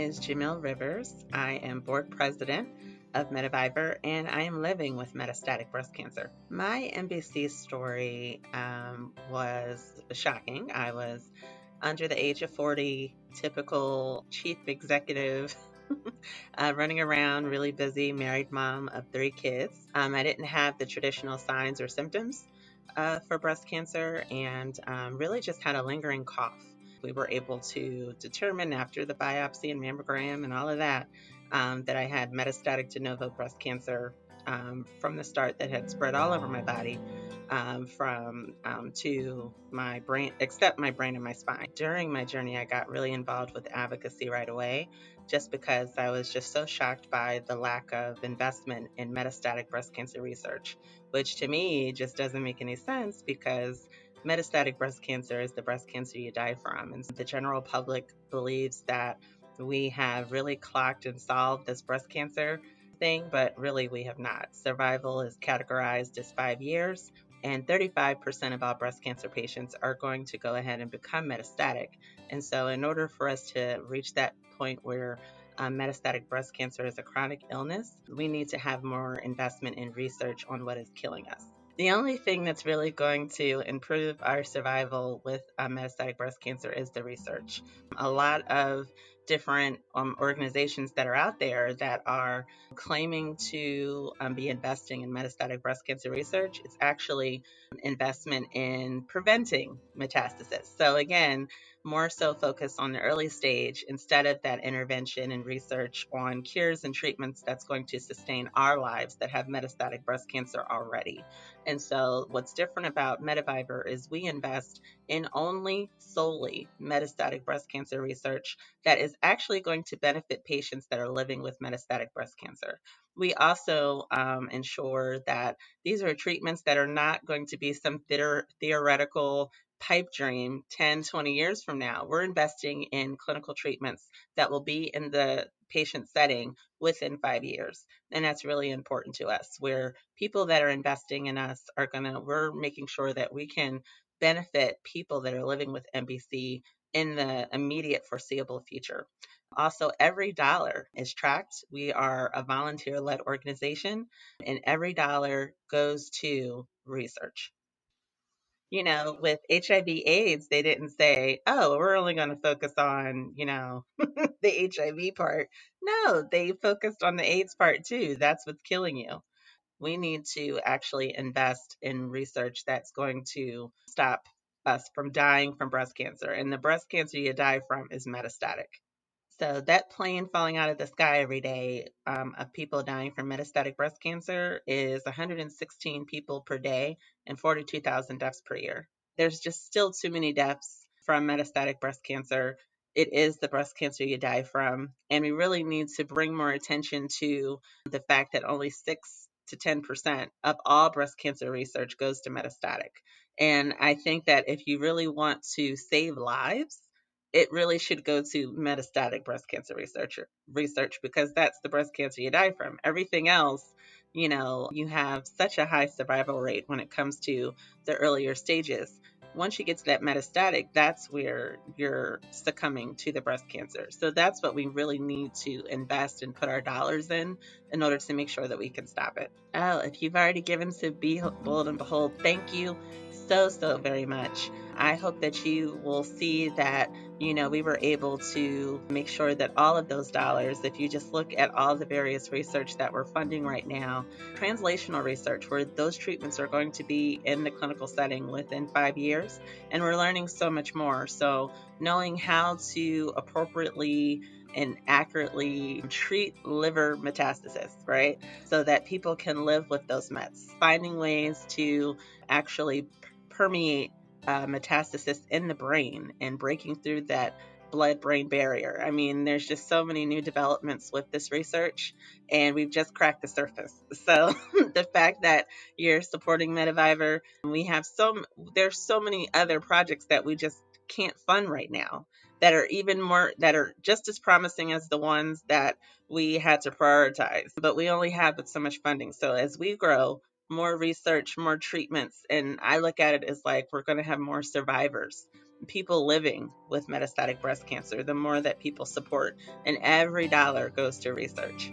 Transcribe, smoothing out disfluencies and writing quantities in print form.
is Jamil Rivers. I am board president of METAvivor, and I am living with metastatic breast cancer. My MBC story was shocking. I was under the age of 40, typical chief executive, running around, really busy, married mom of 3 kids. I didn't have the traditional signs or symptoms for breast cancer and really just had a lingering cough. We were able to determine after the biopsy and mammogram and all of that that I had metastatic de novo breast cancer from the start that had spread all over my body from to my brain, except my brain and my spine. During my journey, I got really involved with advocacy right away just because I was just so shocked by the lack of investment in metastatic breast cancer research, which to me just doesn't make any sense because metastatic breast cancer is the breast cancer you die from. And the general public believes that we have really clocked and solved this breast cancer thing, but really we have not. Survival is categorized as 5 years, and 35% of all breast cancer patients are going to go ahead and become metastatic. And so, in order for us to reach that point where metastatic breast cancer is a chronic illness, we need to have more investment in research on what is killing us. The only thing that's really going to improve our survival with metastatic breast cancer is the research. A lot of different organizations that are out there that are claiming to be investing in metastatic breast cancer research. It's actually investment in preventing metastasis. So again, more so focused on the early stage instead of that intervention and research on cures and treatments that's going to sustain our lives that have metastatic breast cancer already. And so what's different about METAvivor is we invest in only solely metastatic breast cancer research that is actually going to benefit patients that are living with metastatic breast cancer. We also ensure that these are treatments that are not going to be some theoretical pipe dream 10, 20 years from now. We're investing in clinical treatments that will be in the patient setting within 5 years. And that's really important to us. Where people that are investing in us we're making sure that we can benefit people that are living with MBC in the immediate foreseeable future. Also, every dollar is tracked. We are a volunteer led organization, and every dollar goes to research. With HIV/AIDS, they didn't say, oh, we're only going to focus on, the HIV part. No, they focused on the AIDS part too. That's what's killing you. We need to actually invest in research that's going to stop us from dying from breast cancer. And the breast cancer you die from is metastatic. So that plane falling out of the sky every day of people dying from metastatic breast cancer is 116 people per day and 42,000 deaths per year. There's just still too many deaths from metastatic breast cancer. It is the breast cancer you die from. And we really need to bring more attention to the fact that only 6 to 10% of all breast cancer research goes to metastatic. And I think that if you really want to save lives, it really should go to metastatic breast cancer research because that's the breast cancer you die from. Everything else, you have such a high survival rate when it comes to the earlier stages. Once you get to that metastatic, that's where you're succumbing to the breast cancer. So that's what we really need to invest and put our dollars in order to make sure that we can stop it. Oh, if you've already given to Be Bold and Behold, thank you so very much. I hope that you will see that we were able to make sure that all of those dollars, if you just look at all the various research that we're funding right now, translational research, where those treatments are going to be in the clinical setting within 5 years, and we're learning so much more. So knowing how to appropriately and accurately treat liver metastasis, right? So that people can live with those mets, finding ways to actually permeate metastasis in the brain and breaking through that blood-brain barrier. I mean, there's just so many new developments with this research, and we've just cracked the surface. So the fact that you're supporting METAvivor, there's so many other projects that we just can't fund right now that are just as promising as the ones that we had to prioritize, but we only have so much funding. So as we grow, more research, more treatments. And I look at it as like we're going to have more survivors people living with metastatic breast cancer, the more that people support, and every dollar goes to research.